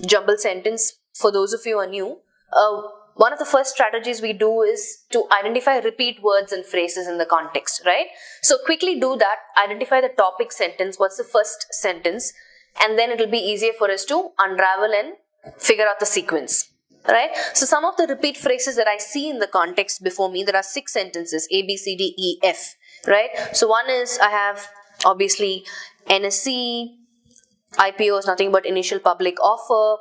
jumble sentence, for those of you who are new, one of the first strategies we do is to identify repeat words and phrases in the context, right? So quickly do that, identify the topic sentence, what's the first sentence, and then it'll be easier for us to unravel and figure out the sequence, right? So some of the repeat phrases that I see in the context before me, there are 6 sentences, A, B, C, D, E, F, right? So one is, I have obviously NSE, IPO is nothing but initial public offer.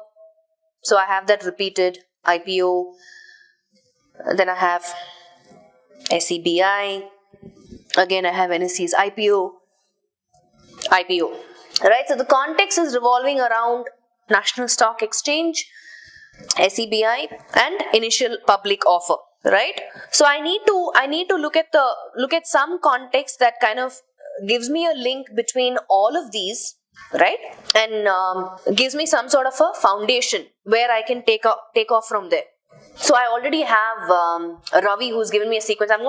So I have that repeated, IPO. Then I have SEBI. Again, I have NSE's IPO. Right? So the context is revolving around National Stock Exchange, SEBI, and initial public offer. Right? So I need to look at some context that kind of gives me a link between all of these, right? And gives me some sort of a foundation where I can take off from there. So I already have Ravi, who's given me a sequence. I'm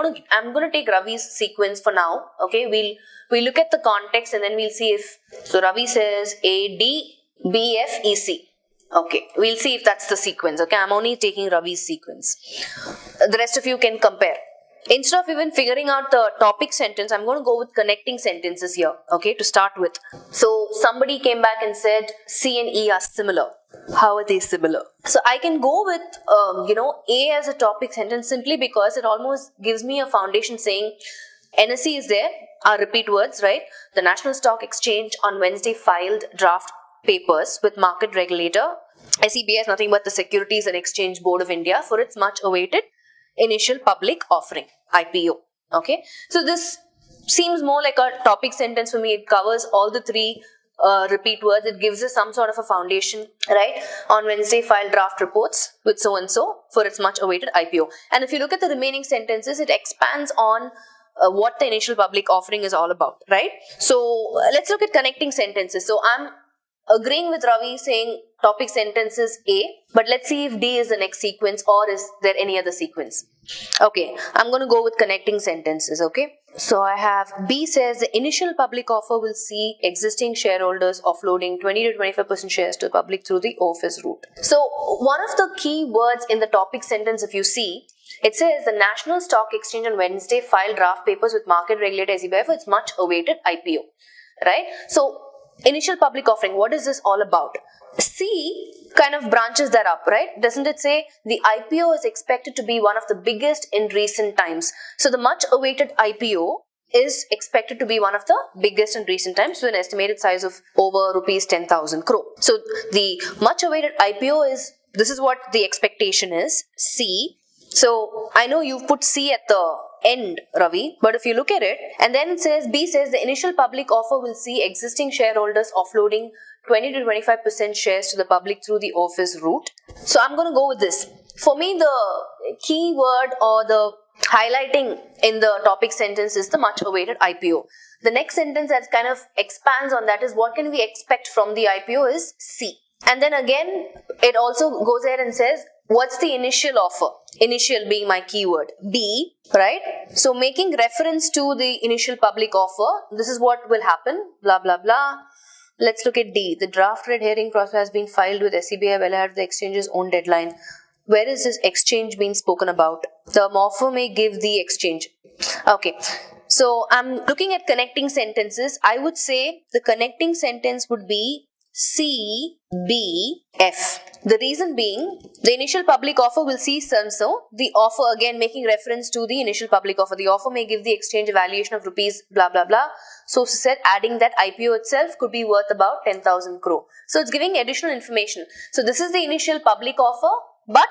gonna take Ravi's sequence for now. Okay, we'll look at the context and then we'll see if, so Ravi says A, D, B, F, E, C. Okay, we'll see if that's the sequence. Okay, I'm only taking Ravi's sequence. The rest of you can compare. Instead of even figuring out the topic sentence, I'm going to go with connecting sentences here, okay, to start with. So somebody came back and said C and E are similar. How are they similar? So I can go with, A as a topic sentence simply because it almost gives me a foundation saying NSE is there, are repeat words, right? The National Stock Exchange on Wednesday filed draft papers with market regulator. SEBI is nothing but the Securities and Exchange Board of India for its much awaited initial public offering, IPO. Okay, so this seems more like a topic sentence for me. It covers all the 3 repeat words. It gives us some sort of a foundation, right? On Wednesday, filed draft reports with so and so for its much awaited IPO. And if you look at the remaining sentences, it expands on what the initial public offering is all about, right? So let's look at connecting sentences. So I'm agreeing with Ravi saying topic sentence is A, but let's see if D is the next sequence or is there any other sequence. Okay, I'm going to go with connecting sentences, okay? So I have B says the initial public offer will see existing shareholders offloading 20 to 25% shares to the public through the office route. So one of the key words in the topic sentence, if you see, it says the National Stock Exchange on Wednesday filed draft papers with market regulator SEBI for its much awaited IPO, right? So initial public offering, what is this all about? C kind of branches that up, right? Doesn't it say the IPO is expected to be one of the biggest in recent times? So the much awaited IPO is expected to be one of the biggest in recent times with an estimated size of over rupees 10,000 crore. So the much awaited IPO is, this is what the expectation is, C. So I know you've put C at the end, Ravi, but if you look at it, and then it says, B says the initial public offer will see existing shareholders offloading 20 to 25% shares to the public through the office route. So I'm going to go with this. For me, the key word or the highlighting in the topic sentence is the much awaited IPO. The next sentence that kind of expands on that is what can we expect from the IPO is C. And then again, it also goes ahead and says, what's the initial offer? Initial being my keyword. B, right? So making reference to the initial public offer, this is what will happen, blah, blah, blah. Let's look at D. The draft red herring process has been filed with SEBI well ahead of the exchange's own deadline. Where is this exchange being spoken about? The offer may give the exchange. Okay. So I'm looking at connecting sentences. I would say the connecting sentence would be C, B, F. The reason being, the initial public offer will see so. The offer, again making reference to the initial public offer. The offer may give the exchange a valuation of rupees blah blah blah. So said, adding that IPO itself could be worth about 10,000 crore. So it's giving additional information. So this is the initial public offer, but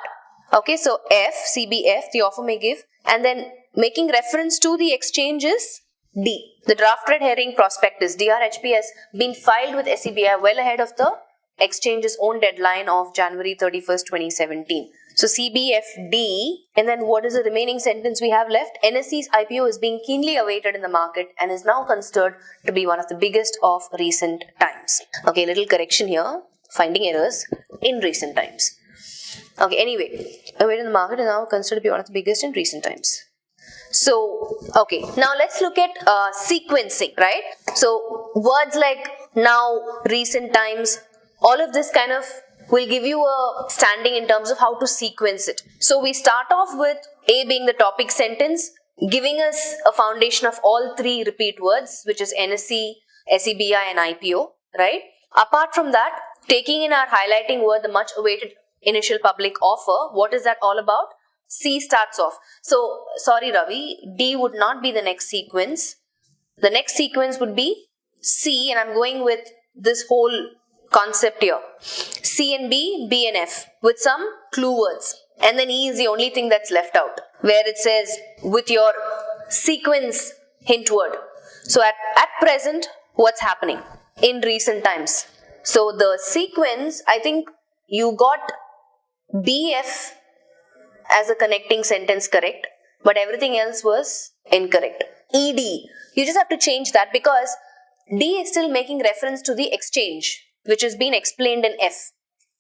okay, so F, CBF, the offer may give, and then making reference to the exchanges. D. The draft red herring prospectus, DRHP, has been filed with SEBI well ahead of the exchange's own deadline of January 31st, 2017. So CBFD, and then what is the remaining sentence we have left? NSE's IPO is being keenly awaited in the market and is now considered to be one of the biggest of recent times. Okay, little correction here, finding errors in recent times. Okay, anyway, awaited in the market is now considered to be one of the biggest in recent times. So, okay, now let's look at sequencing, right? So, words like now, recent times, all of this kind of will give you a standing in terms of how to sequence it. So we start off with A being the topic sentence, giving us a foundation of all three repeat words, which is NSE, SEBI and IPO, right? Apart from that, taking in our highlighting word, the much awaited initial public offer, what is that all about? C starts off. So, sorry Ravi, D would not be the next sequence. The next sequence would be C, and I'm going with this whole concept here. C and B, B and F with some clue words. And then E is the only thing that's left out, where it says with your sequence hint word. So at present, what's happening in recent times? So the sequence, I think you got BF as a connecting sentence correct, but everything else was incorrect. ED, you just have to change that because D is still making reference to the exchange, which has been explained in F.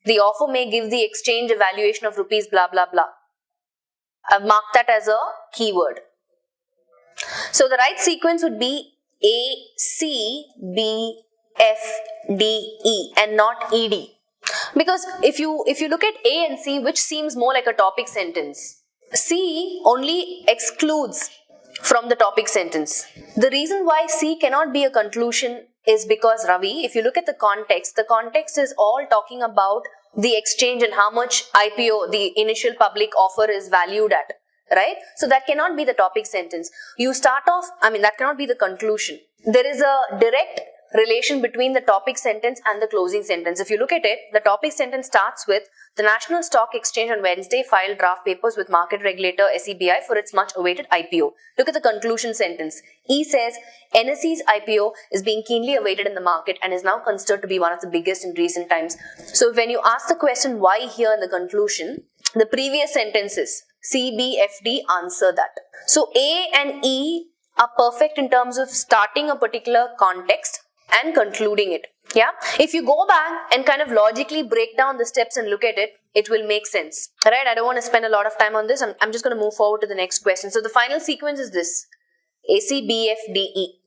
The offer may give the exchange a valuation of rupees blah blah blah. I've marked that as a keyword. So the right sequence would be A, C, B, F, D, E and not ED. Because if you look at A and C, which seems more like a topic sentence, C only excludes from the topic sentence. The reason why C cannot be a conclusion is because, Ravi, if you look at the context is all talking about the exchange and how much IPO, the initial public offer, is valued at, right? So that cannot be the topic sentence. You start off, that cannot be the conclusion. There is a direct relation between the topic sentence and the closing sentence. If you look at it, the topic sentence starts with the National Stock Exchange on Wednesday filed draft papers with market regulator SEBI for its much awaited IPO. Look at the conclusion sentence. E says NSE's IPO is being keenly awaited in the market and is now considered to be one of the biggest in recent times. So when you ask the question why here in the conclusion, the previous sentences C, B, F, D answer that. So A and E are perfect in terms of starting a particular context and concluding it. Yeah, if you go back and kind of logically break down the steps and look at it, it will make sense. Alright, I don't want to spend a lot of time on this. I'm just going to move forward to the next question. So the final sequence is this: A, C, B, F, D, E.